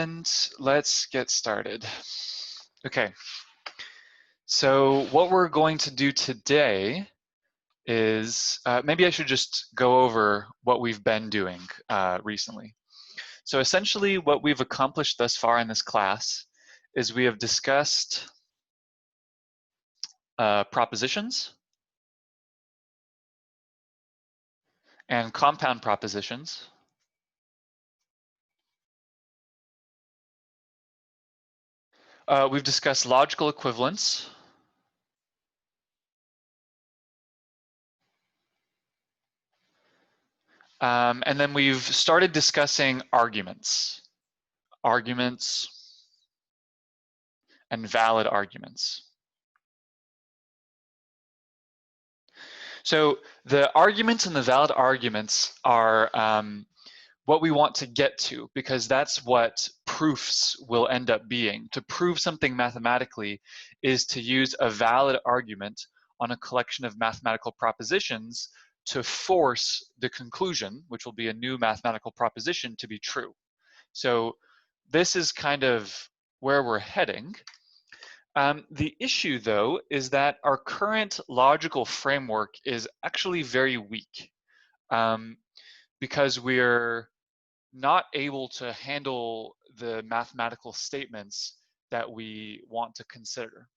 And let's get started. Okay, so what we're going to do today is, maybe I should just go over what we've been doing recently. So essentially what we've accomplished thus far in this class is we have discussed propositions and compound propositions. We've discussed logical equivalence. And then we've started discussing arguments and valid arguments. So the arguments and the valid arguments are what we want to get to, because that's what proofs will end up being. To prove something mathematically is to use a valid argument on a collection of mathematical propositions to force the conclusion, which will be a new mathematical proposition, to be true. So this is kind of where we're heading. The issue, though, is that our current logical framework is actually very weak, because we're not able to handle the mathematical statements that we want to consider.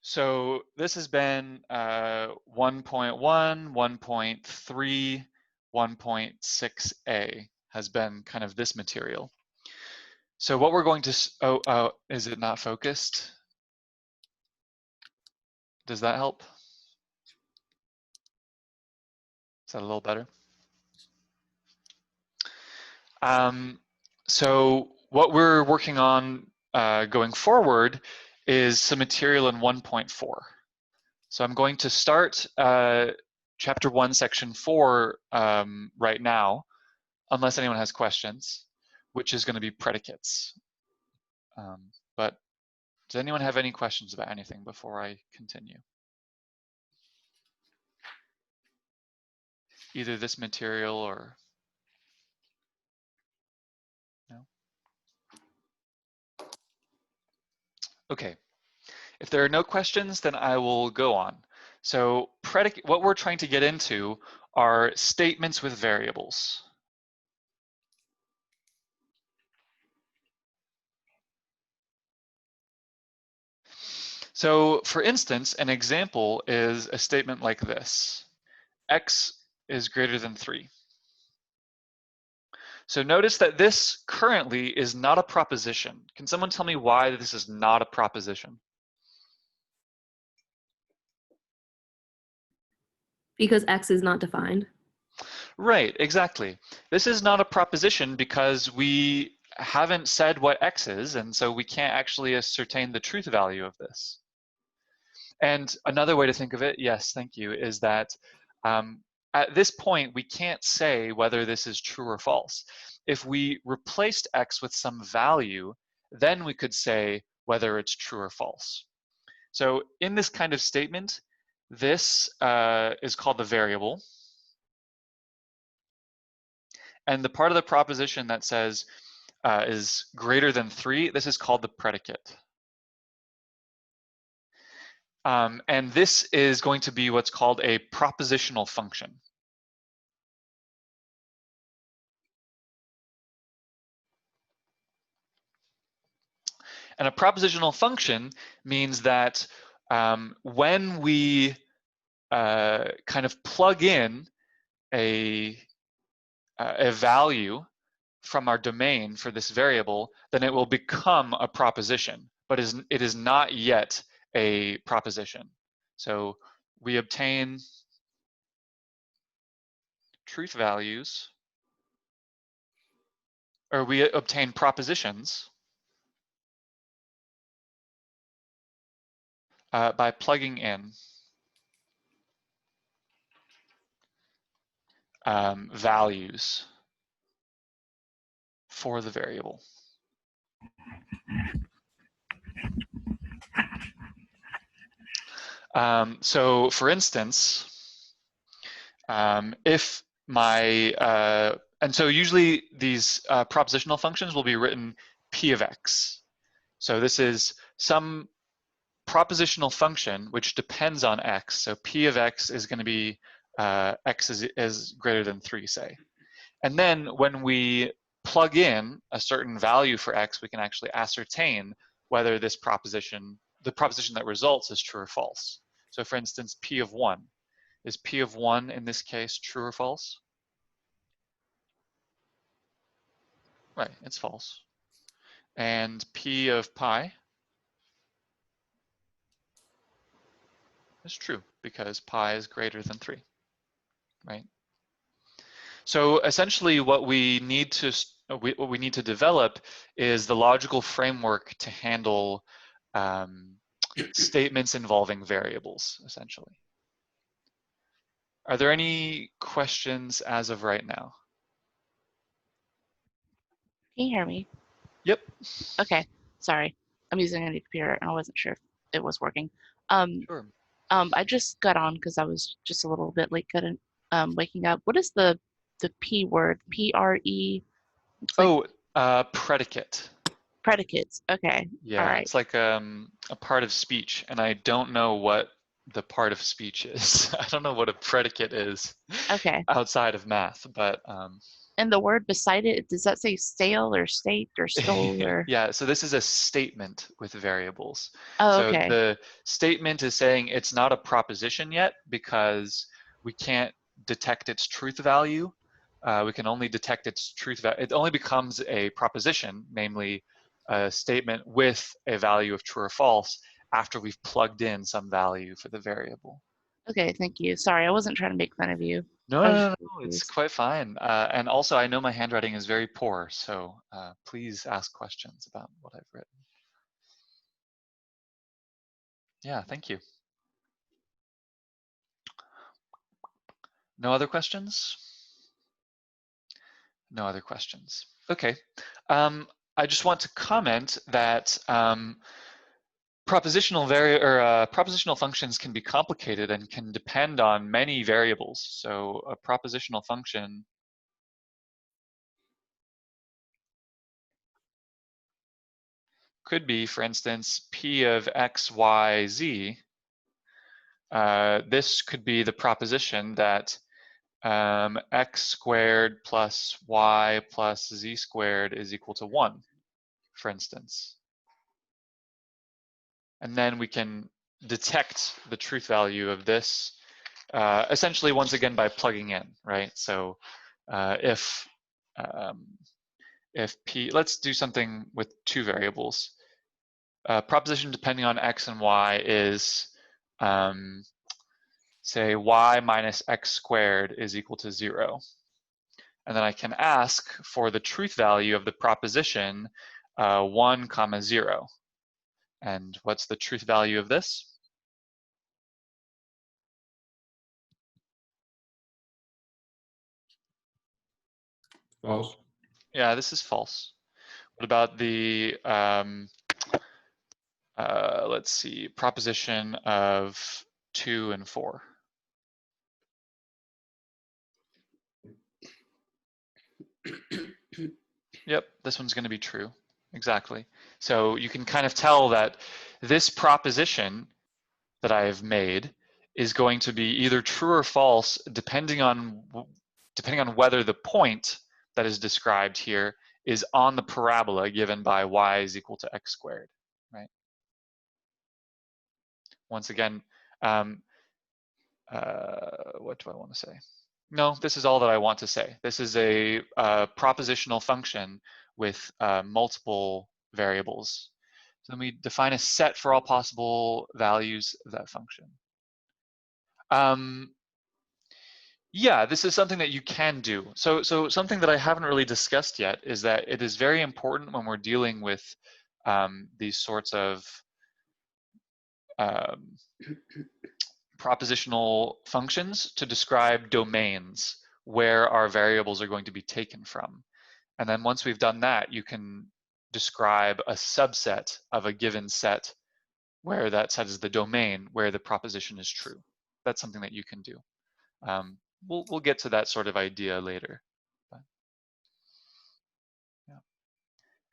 So this has been 1.1, 1.3, 1.6a has been kind of this material. So what we're going to, is it not focused? Does that help? Is that a little better? So what we're working on going forward is some material in 1.4. So I'm going to start chapter 1, section 4 right now, unless anyone has questions, which is going to be predicates. But does anyone have any questions about anything before I continue? Either this material or no? Okay. If there are no questions, then I will go on. So what we're trying to get into are statements with variables. So for instance, an example is a statement like this: x is greater than 3. So notice that this currently is not a proposition. Can someone tell me why this is not a proposition? Because x is not defined. Right, exactly. This is not a proposition because we haven't said what x is, and so we can't actually ascertain the truth value of this. And another way to think of it, yes, thank you, is that at this point, we can't say whether this is true or false. If we replaced x with some value, then we could say whether it's true or false. So in this kind of statement, this is called the variable. And the part of the proposition that says is greater than 3, this is called the predicate. And this is going to be what's called a propositional function. And a propositional function means that when we kind of plug in a value from our domain for this variable, then it will become a proposition, but it is not yet a proposition. So we obtain truth values, or we obtain propositions by plugging in values for the variable. So for instance, if my And so usually these propositional functions will be written p of x. So this is some propositional function which depends on x. So p of x is going to be x is greater than 3, say. And then when we plug in a certain value for x, we can actually ascertain whether this proposition, the proposition that results, is true or false. So for instance, p of 1. Is p of 1 in this case true or false? Right, it's false. And p of pi is true because pi is greater than 3, right? So essentially what we need to develop is the logical framework to handle statements involving variables, essentially. Are there any questions as of right now? Can you hear me? Yep. Okay, sorry. I'm using a new computer and I wasn't sure if it was working. Um, Sure. I just got on because I was just a little bit late getting waking up. What is the P word? P-R-E? Looks like Predicate. predicates. Okay, all Yeah, right. it's like a part of speech, and I don't know what the part of speech is. I don't know what a predicate is Okay. outside of math, but And the word beside it, does that say stale or state or stole or? yeah, so this is a statement with variables. Oh, So okay. the statement is saying it's not a proposition yet because we can't detect its truth value. We can only detect its truth value. It only becomes a proposition, namely a statement with a value of true or false after we've plugged in some value for the variable. Okay, thank you. Sorry, I wasn't trying to make fun of you. No, I no, was no, just no, it's confused. quite fine. And also, I know my handwriting is very poor, so please ask questions about what I've written. Yeah, thank you. No other questions? No other questions. Okay. I just want to comment that propositional functions can be complicated and can depend on many variables. So a propositional function could be, for instance, p of x, y, z. This could be the proposition that x squared plus y plus z squared is equal to 1, for instance. And then we can detect the truth value of this essentially once again by plugging in, right? So if p, let's do something with two variables. Proposition depending on x and y is say y minus x squared is equal to 0. And then I can ask for the truth value of the proposition 1 comma 0. And what's the truth value of this? False. Yeah, this is false. What about the, let's see, proposition of 2 and 4? Yep, this one's going to be true. Exactly. So you can kind of tell that this proposition that I've made is going to be either true or false depending on whether the point that is described here is on the parabola given by y is equal to x squared, right? Once again, what do I want to say? No, this is all that I want to say. This is a propositional function with multiple variables. So then we define a set for all possible values of that function. Yeah, this is something that you can do. So something that I haven't really discussed yet is that it is very important when we're dealing with these sorts of um, propositional functions to describe domains where our variables are going to be taken from. And then once we've done that, you can describe a subset of a given set where that set is the domain where the proposition is true. That's something that you can do. We'll get to that sort of idea later.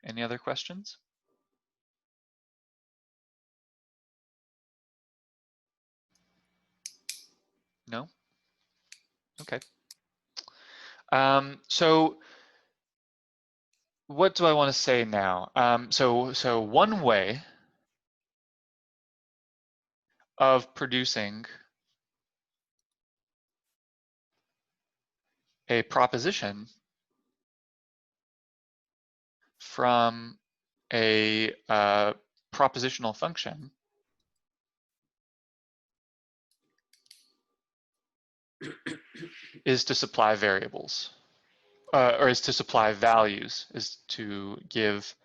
Any other questions? No? Okay. So what do I want to say now? So one way of producing a proposition from a propositional function is to supply variables, or is to supply values, is to give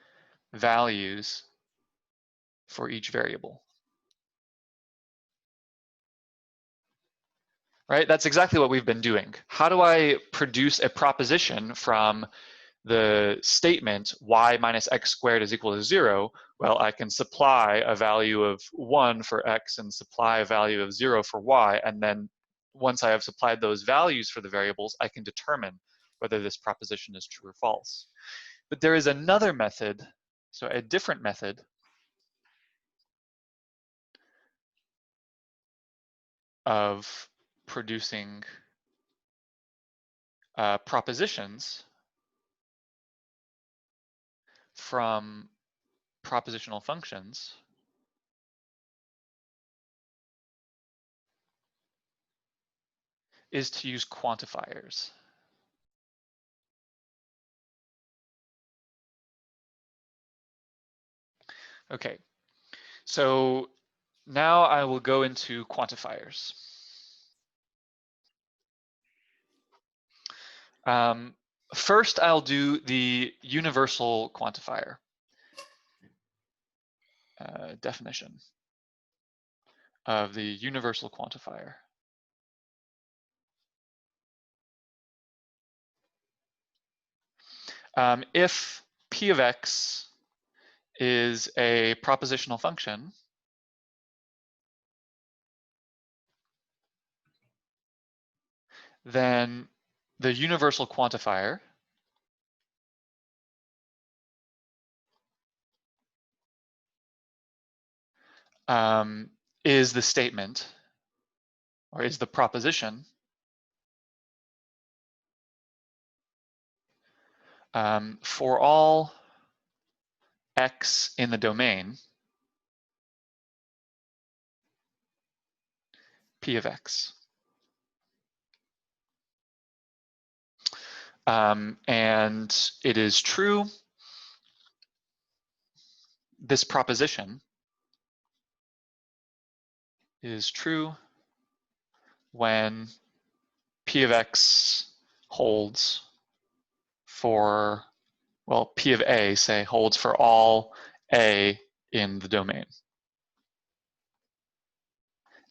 values for each variable. Right? That's exactly what we've been doing. How do I produce a proposition from the statement y minus x squared is equal to 0? Well, I can supply a value of 1 for x and supply a value of 0 for y, and then once I have supplied those values for the variables, I can determine whether this proposition is true or false. But there is another method, so a different method of producing propositions from propositional functions is to use quantifiers. Okay, so now I will go into quantifiers. First, I'll do the universal quantifier definition of the universal quantifier. If p of x is a propositional function, then the universal quantifier is the statement, or is the proposition for all x in the domain p of x. And it is true, this proposition is true when p of x holds for, well, p of a, say, holds for all a in the domain.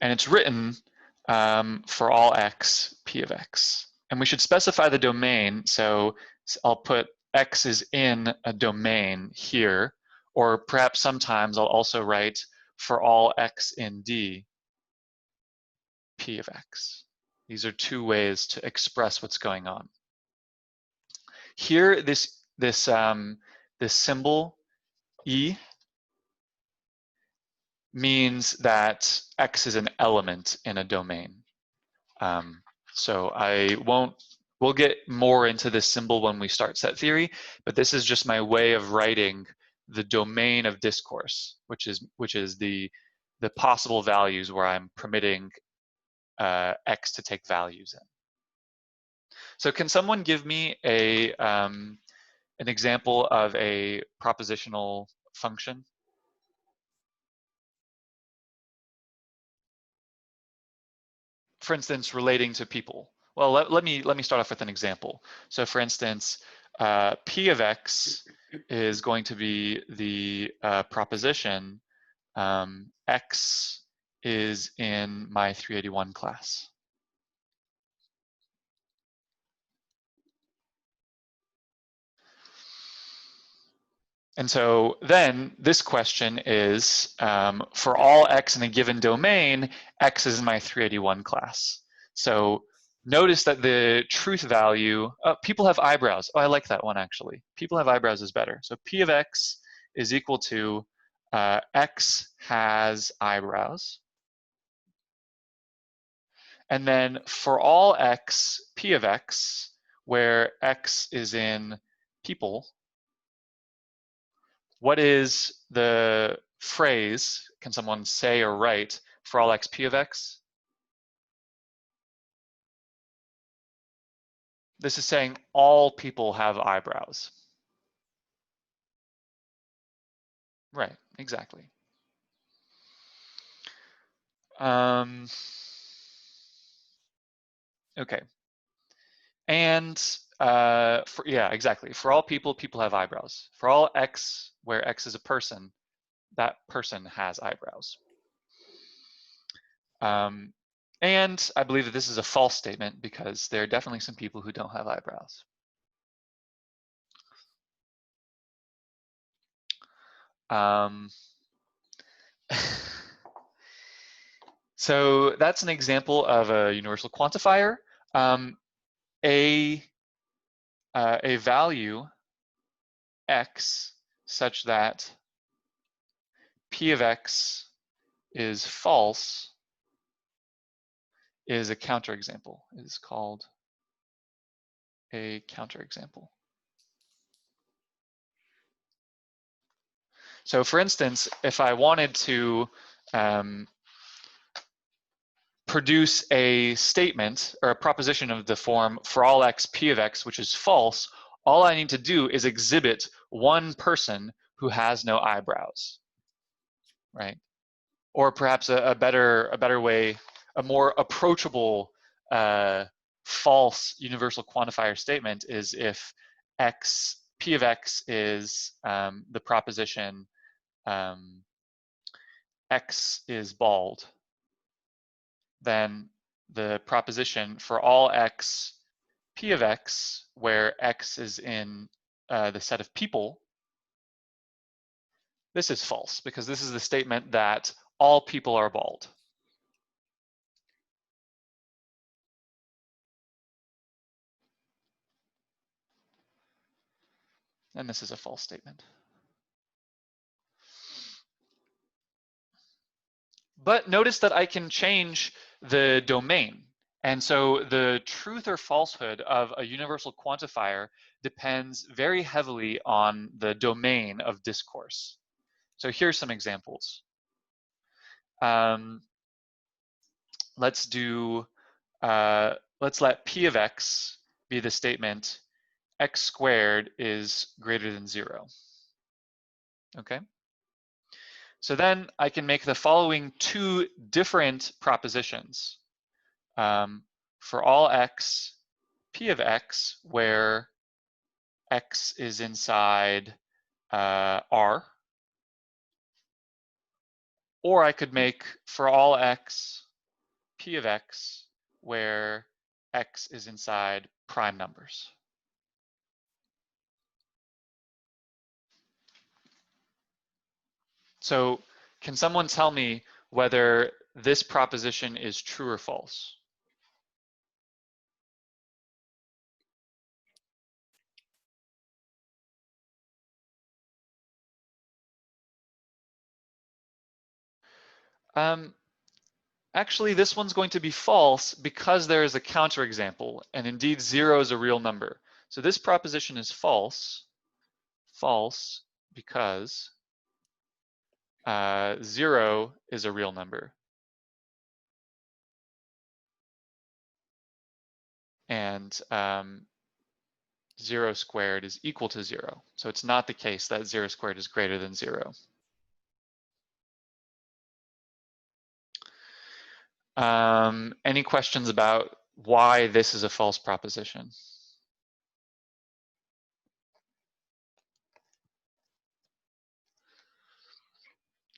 And it's written for all x, p of x. And we should specify the domain, so I'll put x is in a domain here, or perhaps sometimes I'll also write for all x in D, p of x. These are two ways to express what's going on. Here, this symbol E means that x is an element in a domain. So we'll get more into this symbol when we start set theory, but this is just my way of writing the domain of discourse, which is the possible values where I'm permitting x to take values in. So can someone give me an example of a propositional function? For instance, relating to people. Well, let me start off with an example. So for instance, p of x is going to be the proposition x is in my 381 class. And so then this question is, for all x in a given domain, x is in my 381 class. So notice that the truth value, people have eyebrows. Oh, I like that one actually. People have eyebrows is better. So P of X is equal to X has eyebrows. And then for all X, P of X, where X is in people, what is the phrase, can someone say or write, for all X, P of X? This is saying all people have eyebrows. Right, exactly. Okay. And yeah, exactly. For all people, people have eyebrows. For all X, where X is a person, that person has eyebrows. And I believe that this is a false statement because there are definitely some people who don't have eyebrows. So that's an example of a universal quantifier. A value X such that P of X is false is a counterexample. It is called a counterexample. So for instance, if I wanted to produce a statement or a proposition of the form for all X, P of X, which is false, all I need to do is exhibit one person who has no eyebrows, right? Or perhaps a better way, a more approachable false universal quantifier statement is if X, P of X is the proposition X is bald, then the proposition for all X, P of X, where X is in the set of people, this is false because this is the statement that all people are bald. And this is a false statement. But notice that I can change the domain. And so the truth or falsehood of a universal quantifier depends very heavily on the domain of discourse. So here's some examples. Let's let P of X be the statement X squared is greater than 0. Okay. So then I can make the following two different propositions. For all X, P of X, where X is inside R, or I could make for all X, P of X, where X is inside prime numbers. So can someone tell me whether this proposition is true or false? Actually, this one's going to be false because there is a counterexample, and indeed 0 is a real number. So this proposition is false because 0 is a real number. And 0 squared is equal to 0. So it's not the case that 0 squared is greater than 0. Any questions about why this is a false proposition?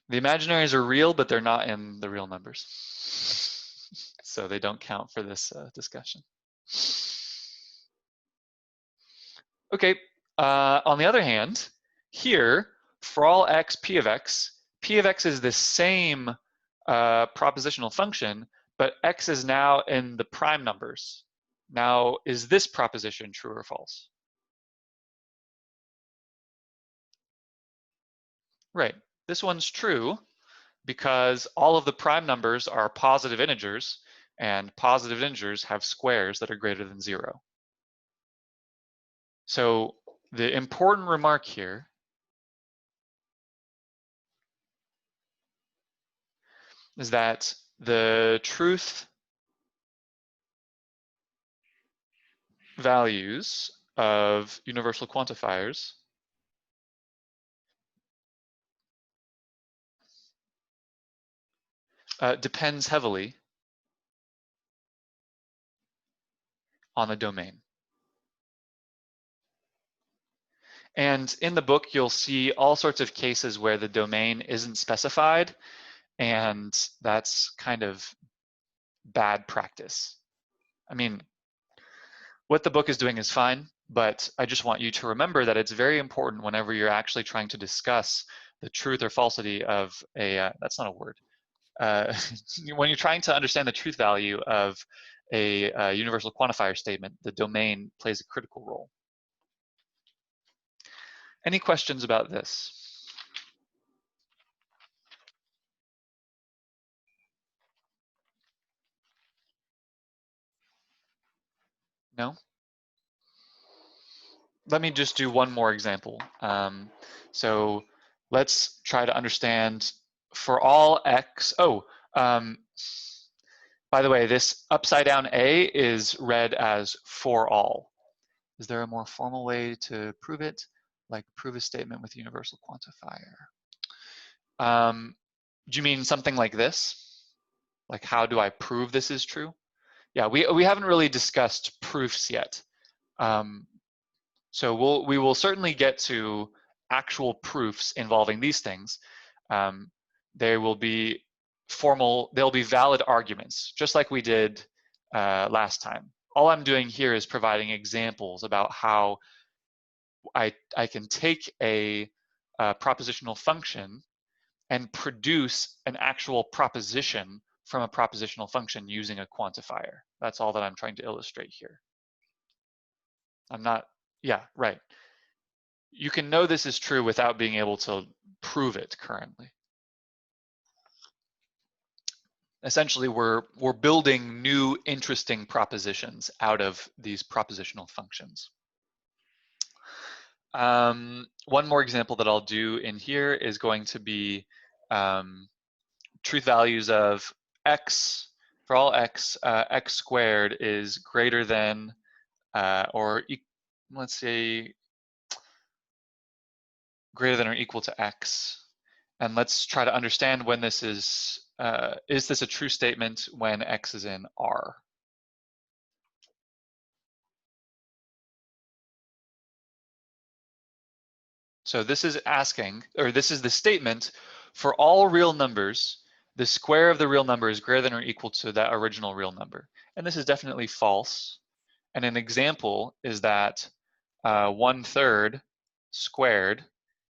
The imaginaries are real, but they're not in the real numbers. So they don't count for this discussion. Okay, on the other hand, here, for all X, P of X is the same propositional function, but X is now in the prime numbers. Now, is this proposition true or false? Right, this one's true because all of the prime numbers are positive integers, and positive integers have squares that are greater than 0. So the important remark here is that the truth values of universal quantifiers depends heavily on the domain. And in the book, you'll see all sorts of cases where the domain isn't specified, and that's kind of bad practice. I mean, what the book is doing is fine, but I just want you to remember that it's very important whenever you're actually trying to discuss the truth or falsity of a, that's not a word, when you're trying to understand the truth value of a universal quantifier statement, the domain plays a critical role. Any questions about this? No? Let me just do one more example. So let's try to understand for all x. By the way, this upside down A is read as for all. Is there a more formal way to prove it? Like prove a statement with a universal quantifier. Do you mean something like this? Like how do I prove this is true? Yeah, we haven't really discussed proofs yet. So we will certainly get to actual proofs involving these things. There will be they'll be valid arguments, just like we did last time. All I'm doing here is providing examples about how I can take a propositional function and produce an actual proposition from a propositional function using a quantifier. That's all that I'm trying to illustrate here. I'm not, yeah, right. You can know this is true without being able to prove it currently. Essentially, we're building new interesting propositions out of these propositional functions. One more example that I'll do in here is going to be truth values of x. For all x, x squared is greater than let's say greater than or equal to x. And let's try to understand when this is this a true statement when x is in R? So this is asking, or this is the statement, for all real numbers, the square of the real number is greater than or equal to that original real number. And this is definitely false. And an example is that 1/3 squared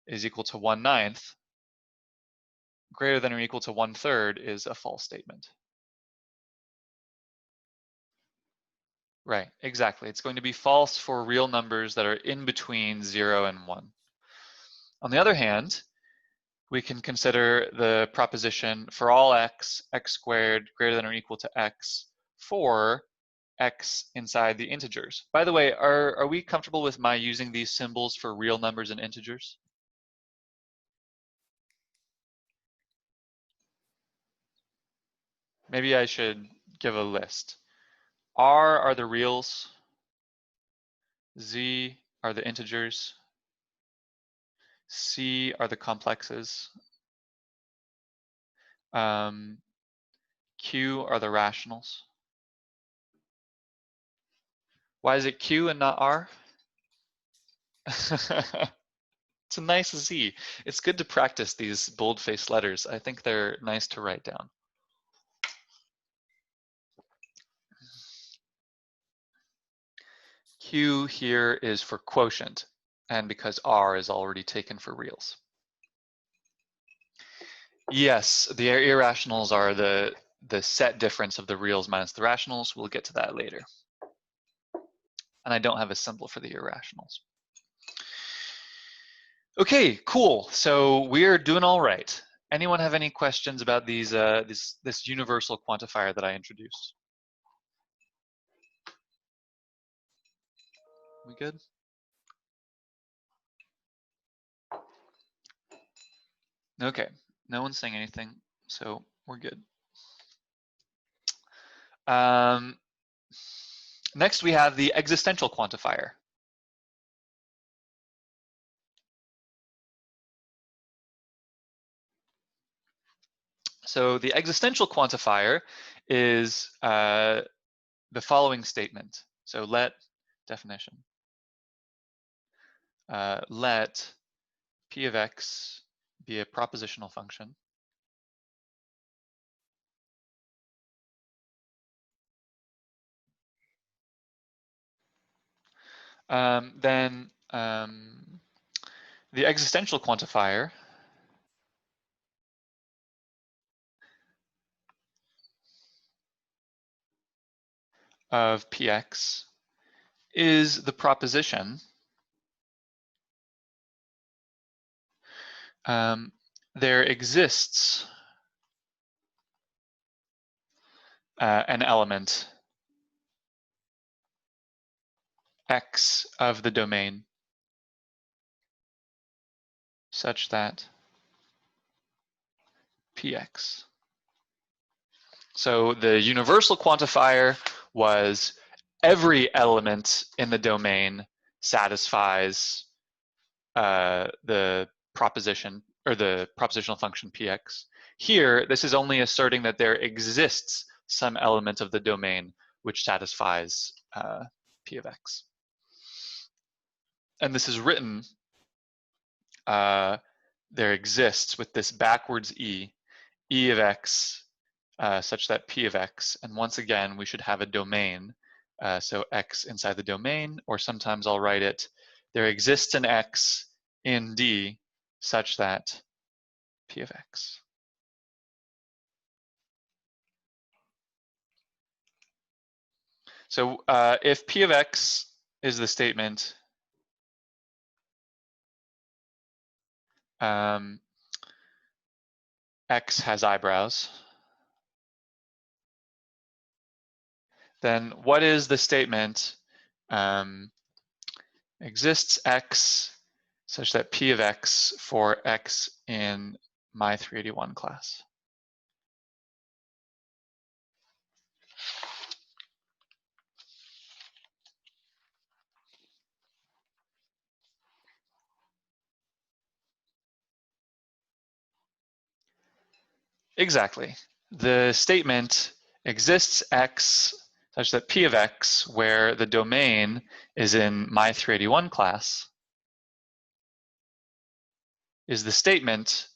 is equal to 1/9. Greater than or equal to 1/3 is a false statement. Right, exactly. It's going to be false for real numbers that are in between 0 and 1. On the other hand, we can consider the proposition for all x, x squared greater than or equal to x for x inside the integers. By the way, are we comfortable with my using these symbols for real numbers and integers? Maybe I should give a list. R are the reals, Z are the integers, C are the complexes, Q are the rationals. Why is it Q and not R? It's a nice Z. It's good to practice these bold-faced letters. I think they're nice to write down. Q here is for quotient, and because R is already taken for reals. Yes, the irrationals are the set difference of the reals minus the rationals. We'll get to that later. and I don't have a symbol for the irrationals. Okay, cool. So we're doing all right. Anyone have any questions about these this universal quantifier that I introduced? We good? Okay, no one's saying anything, so we're good. Next, we have the existential quantifier. So the existential quantifier is the following statement. So let definition. Let p of x be a propositional function. Then the existential quantifier of px is the proposition there exists an element x of the domain such that px. So the universal quantifier was every element in the domain satisfies the proposition or the propositional function px. Here, this is only asserting that there exists some element of the domain which satisfies p of x. And this is written, there exists with this backwards e of x such that p of x, and once again, we should have a domain. So x inside the domain, or sometimes I'll write it, there exists an x in D such that p of x. So if p of x is the statement, x has eyebrows, then what is the statement exists x such that p of x for x in my 381 class? Exactly. The statement exists x such that p of x, where the domain is in my 381 class, is the statement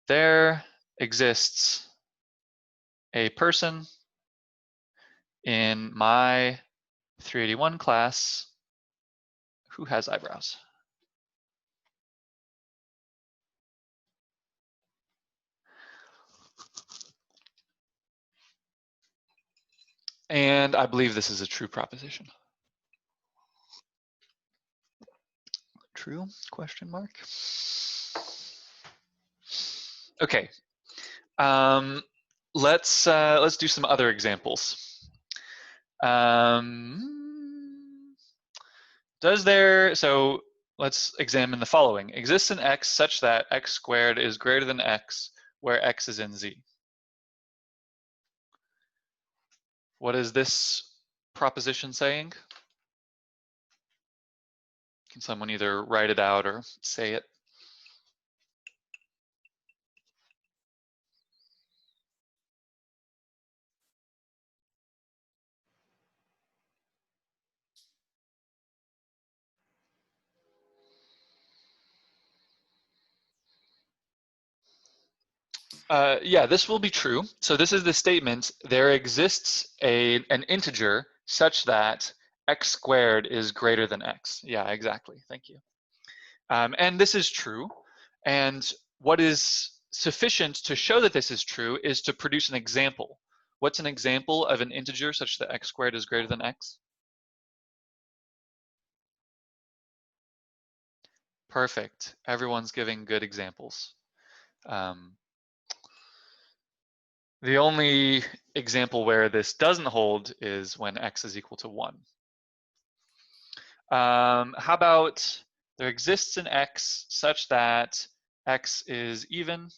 there exists a person in my 381 class who has eyebrows. And I believe this is a true proposition. True? Question mark. Okay. Let's do some other examples. So let's examine the following. Exists an x such that x squared is greater than x where x is in Z. What is this proposition saying? Can someone either write it out or say it? Yeah, this will be true. So this is the statement, there exists an integer such that x squared is greater than x. Yeah, exactly, thank you. And this is true. And what is sufficient to show that this is true is to produce an example. What's an example of an integer such that x squared is greater than x? Perfect. Everyone's giving good examples. The only example where this doesn't hold is when x is equal to 1. How about there exists an x such that x is even,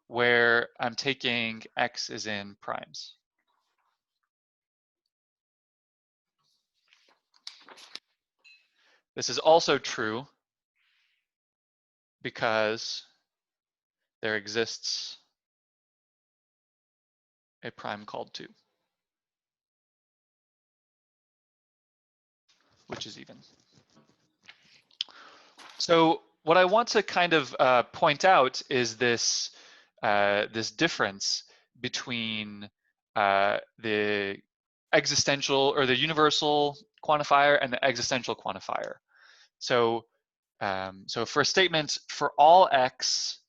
where I'm taking x is in primes. This is also true because there exists a prime called 2, which is even. So what I want to kind of point out is this this difference between the existential or the universal quantifier and the existential quantifier. So so for a statement for all x,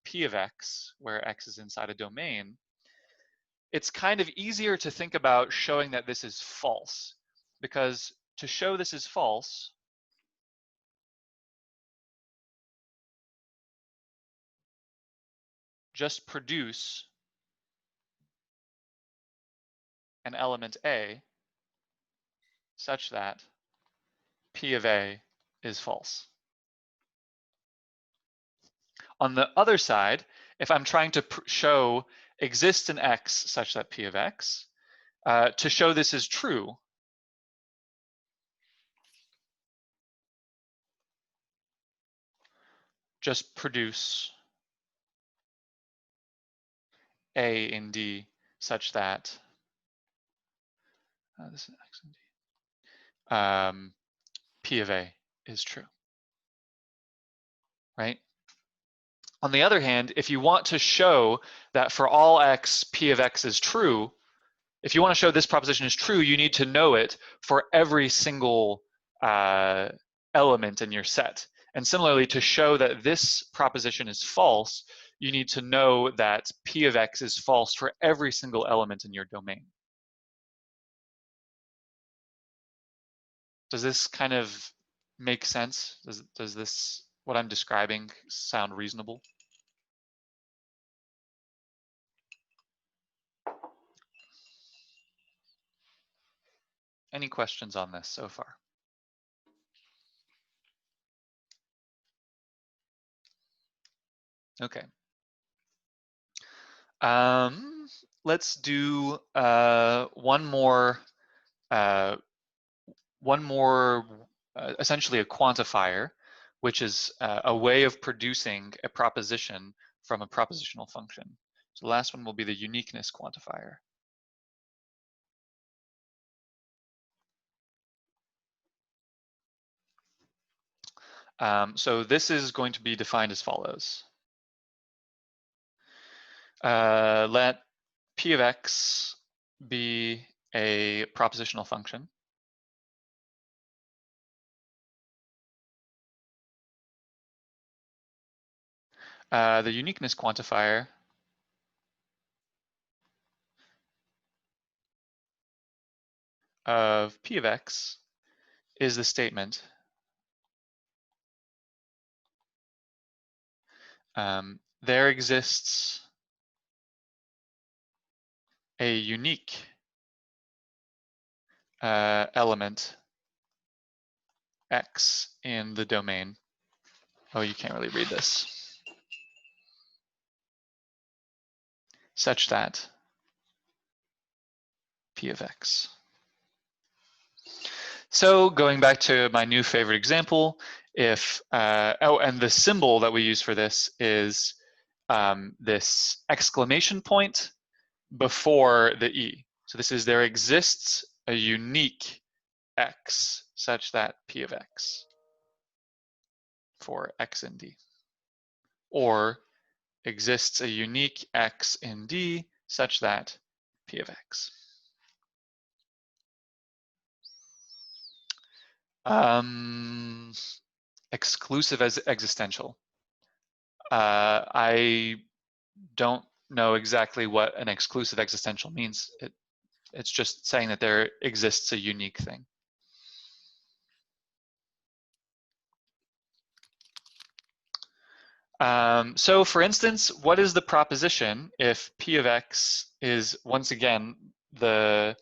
p of x, where x is inside a domain, it's kind of easier to think about showing that this is false, because to show this is false, just produce an element A such that P of A is false. On the other side, if I'm trying to show exists an X such that P of X, to show this is true, just produce A in D such that this is X in D. P of A is true, right? On the other hand, if you want to show that for all x, P of X is true, if you want to show this proposition is true, you need to know it for every single element in your set. And similarly, to show that this proposition is false, you need to know that P of X is false for every single element in your domain. Does this kind of make sense? Does this, what I'm describing, sound reasonable? Any questions on this so far? Okay. Let's do one more essentially a quantifier, which is a way of producing a proposition from a propositional function. So the last one will be the uniqueness quantifier. So this is going to be defined as follows. Let P of X be a propositional function. The uniqueness quantifier of P of X is the statement there exists a unique element X in the domain. Oh, you can't really read this. Such that P of X. So going back to my new favorite example, if, oh, and the symbol that we use for this is this exclamation point before the E. So this is there exists a unique X such that P of X for X in D. Or exists a unique X in D such that P of X. Exclusive as existential. I don't know exactly what an exclusive existential means. It's just saying that there exists a unique thing. So for instance, what is the proposition if P of X is, once again, the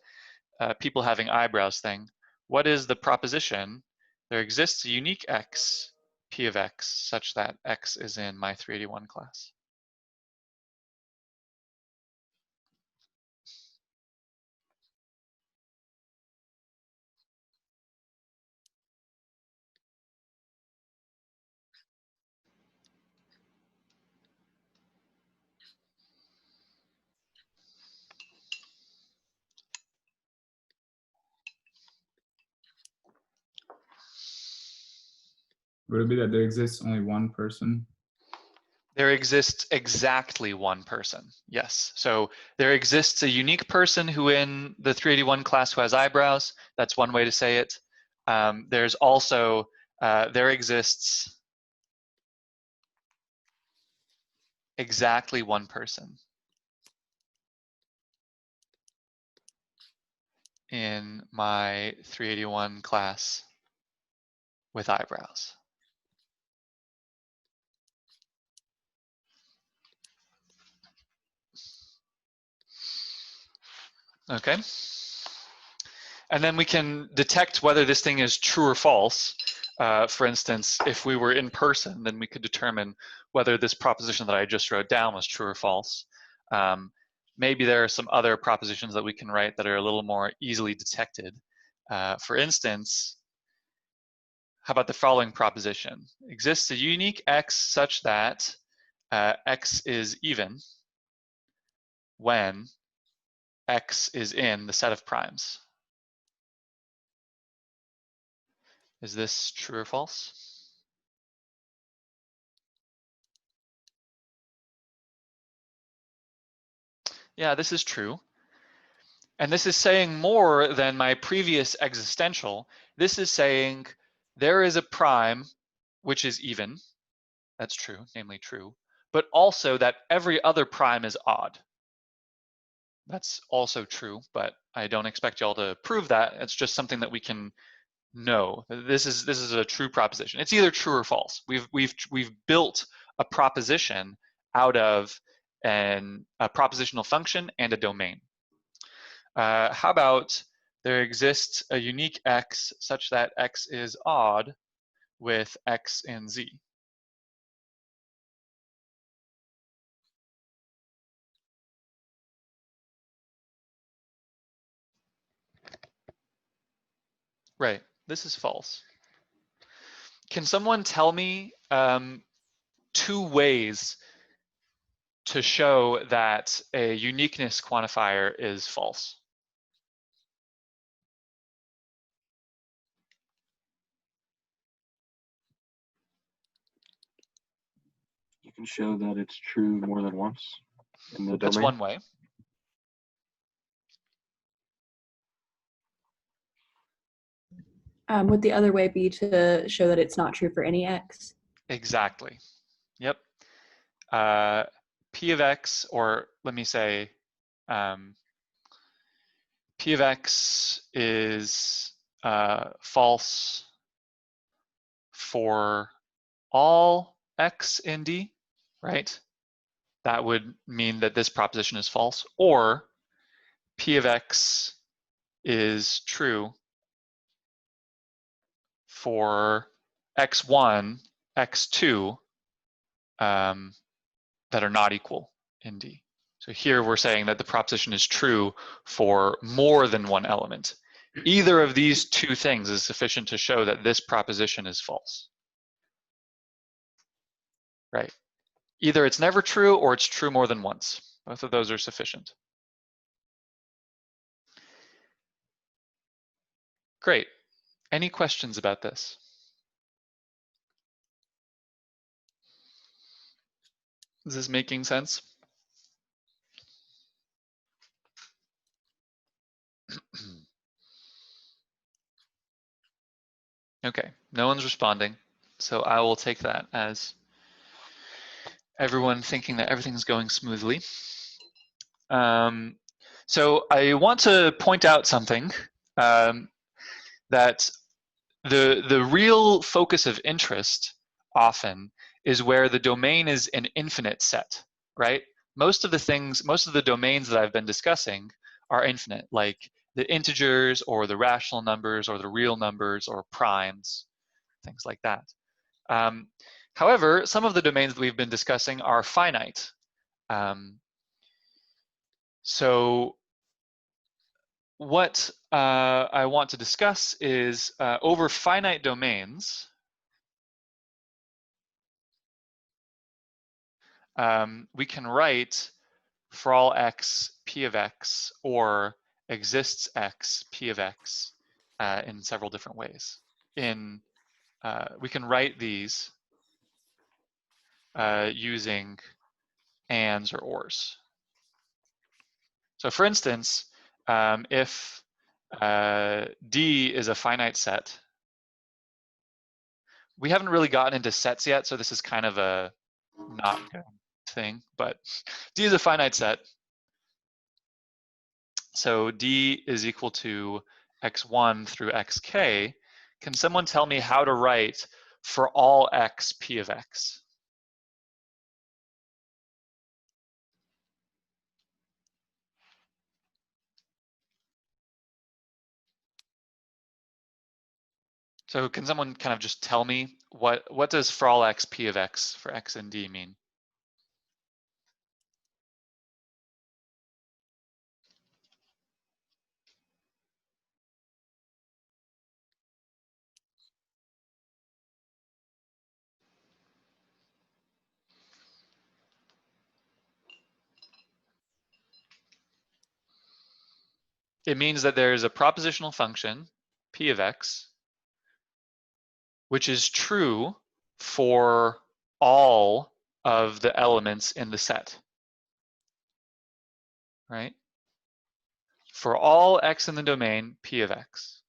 people having eyebrows thing? What is the proposition? There exists a unique X, P of X, such that X is in my 381 class. Would it be that there exists only one person? There exists exactly one person, yes. So there exists a unique person who in the 381 class who has eyebrows. That's one way to say it. There's also, there exists exactly one person in my 381 class with eyebrows. Okay. And then we can detect whether this thing is true or false. For instance, if we were in person, then we could determine whether this proposition that I just wrote down was true or false. Maybe there are some other propositions that we can write that are a little more easily detected. For instance, how about the following proposition? Exists a unique X such that X is even when X is in the set of primes. Is this true or false? Yeah, this is true. And this is saying more than my previous existential. This is saying there is a prime which is even. That's true, namely true. But also that every other prime is odd. That's also true, but I don't expect y'all to prove that. It's just something that we can know. This is a true proposition. It's either true or false. We've built a proposition out of a propositional function and a domain. How about there exists a unique X such that X is odd with X in Z? Right, this is false. Can someone tell me 2 ways to show that a uniqueness quantifier is false? You can show that it's true more than once in the That's domain. one way. Would the other way be to show that it's not true for any x? Exactly. Yep. P of X, or let me say, P of X is false for all X in D, right? That would mean that this proposition is false. Or P of X is true for X1, X2 that are not equal in D. So here we're saying that the proposition is true for more than one element. Either of these 2 things is sufficient to show that this proposition is false. Right. Either it's never true or it's true more than once. Both of those are sufficient. Great. Any questions about this? Is this making sense? Okay, no one's responding. So I will take that as everyone thinking that everything's going smoothly. So I want to point out something, that the real focus of interest often is where the domain is an infinite set, right? Most of the domains that I've been discussing are infinite, like the integers or the rational numbers or the real numbers or primes, things like that. However, some of the domains that we've been discussing are finite. So what I want to discuss is over finite domains, we can write for all x p of x or exists x p of x in several different ways. We can write these using ands or ors. So for instance, if D is a finite set, we haven't really gotten into sets yet, so this is kind of a not good thing, but D is a finite set. So D is equal to x1 through xk. Can someone tell me how to write for all x p of x? So can someone kind of just tell me what does for all x p of x for x and D mean? It means that there is a propositional function, p of x, which is true for all of the elements in the set, right? For all x in the domain, p of x.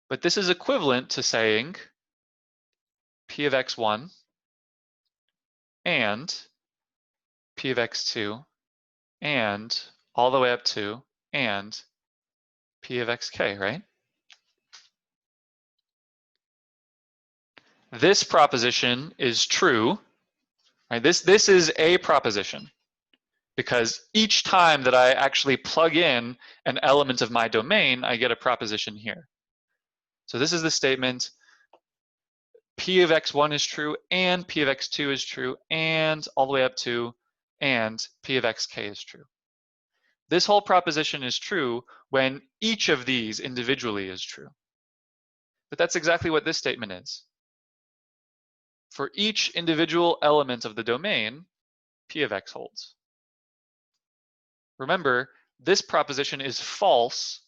But this is equivalent to saying p of x1 and p of x2 and all the way up to and p of xk, right? This proposition is true, right? This is a proposition because each time that I actually plug in an element of my domain, I get a proposition here. So this is the statement, p of x1 is true and p of x2 is true and all the way up to and p of xk is true. This whole proposition is true when each of these individually is true. But that's exactly what this statement is. For each individual element of the domain, p of x holds. Remember, this proposition is false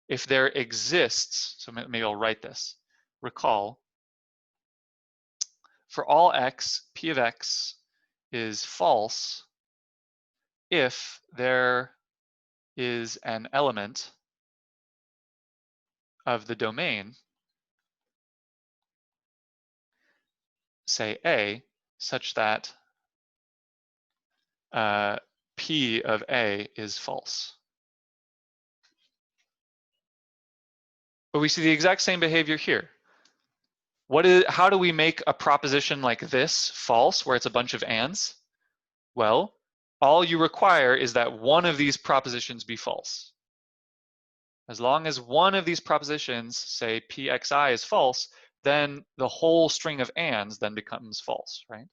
if there exists, so maybe I'll write this. Recall, for all x, p of x is false if there is an element of the domain, say A, such that P of A is false. But we see the exact same behavior here. How do we make a proposition like this false, where it's a bunch of ands? Well, all you require is that one of these propositions be false. As long as one of these propositions, say pxi is false, then the whole string of ands then becomes false, right?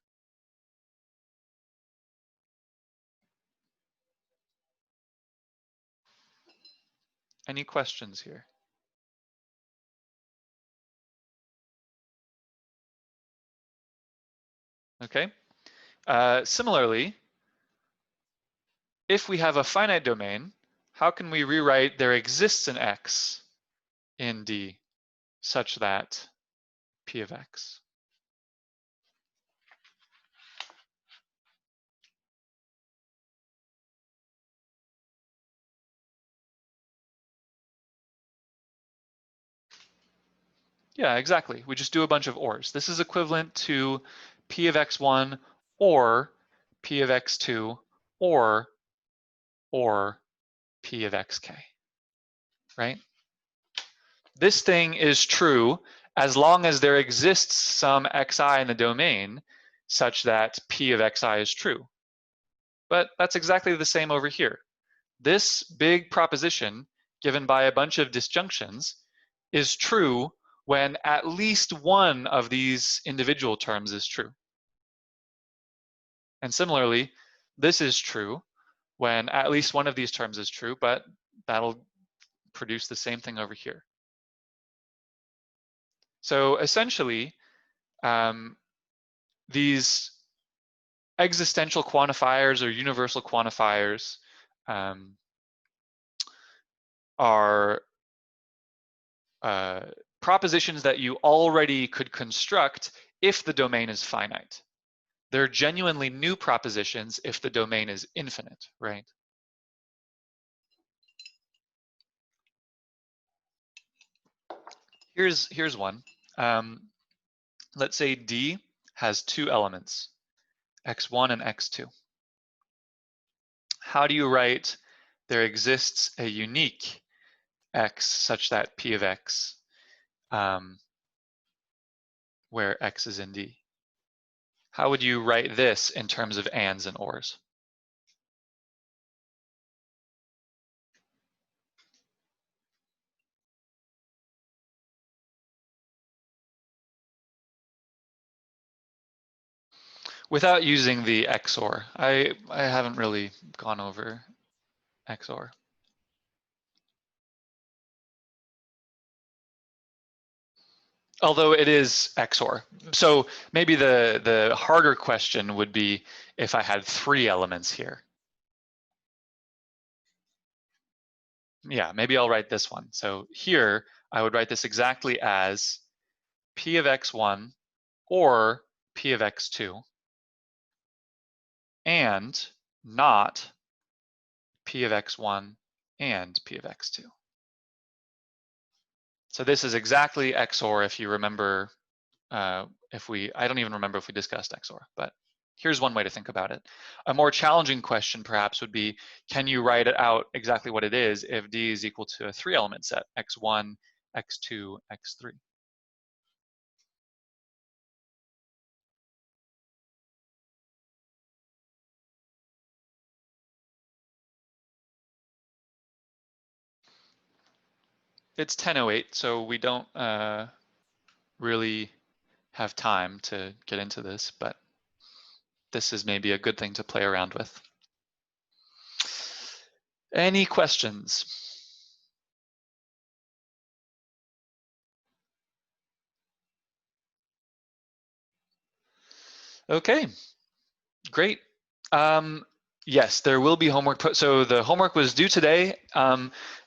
Any questions here? Okay. Similarly, if we have a finite domain, how can we rewrite there exists an x in D such that p of x? Yeah, exactly. We just do a bunch of ors. This is equivalent to p of x1 or p of x2 or p of xk, right? This thing is true as long as there exists some xi in the domain such that p of xi is true. But that's exactly the same over here. This big proposition given by a bunch of disjunctions is true when at least one of these individual terms is true. And similarly, this is true when at least one of these terms is true, but that'll produce the same thing over here. So essentially, these existential quantifiers or universal quantifiers are propositions that you already could construct if the domain is finite. They're genuinely new propositions if the domain is infinite, right? Here's one. Let's say D has two elements, x1 and x2. How do you write there exists a unique x such that p of x where x is in D? How would you write this in terms of ands and ors? Without using the XOR. I haven't really gone over XOR. Although it is XOR. So maybe the harder question would be if I had 3 elements here. Yeah, maybe I'll write this one. So here, I would write this exactly as P of x1 or P of x2 and not P of x1 and P of x2. So this is exactly XOR if you remember, I don't even remember if we discussed XOR, but here's one way to think about it. A more challenging question perhaps would be, can you write it out exactly what it is if D is equal to a 3-element set, x1, x2, x3? It's 10:08, so we don't really have time to get into this, but this is maybe a good thing to play around with. Any questions? Okay, great. Yes, there will be homework. So the homework was due today.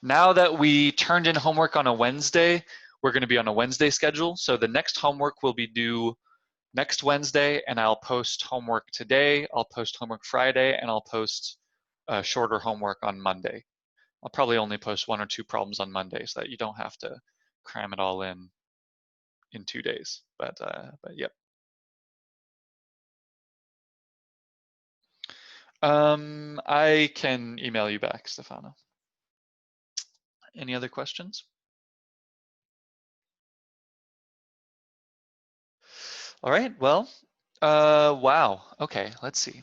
Now that we turned in homework on a Wednesday, we're going to be on a Wednesday schedule. So the next homework will be due next Wednesday, and I'll post homework today. I'll post homework Friday, and I'll post shorter homework on Monday. I'll probably only post 1 or 2 problems on Monday so that you don't have to cram it all in 2 days. But yep. I can email you back, Stefano. Any other questions? All right, well, wow, okay, let's see.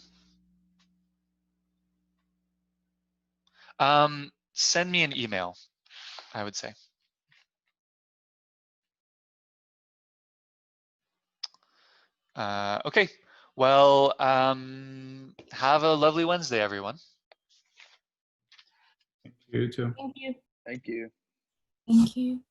Send me an email, I would say. Okay, well, have a lovely Wednesday, everyone. You too. Thank you. Thank you. Thank you.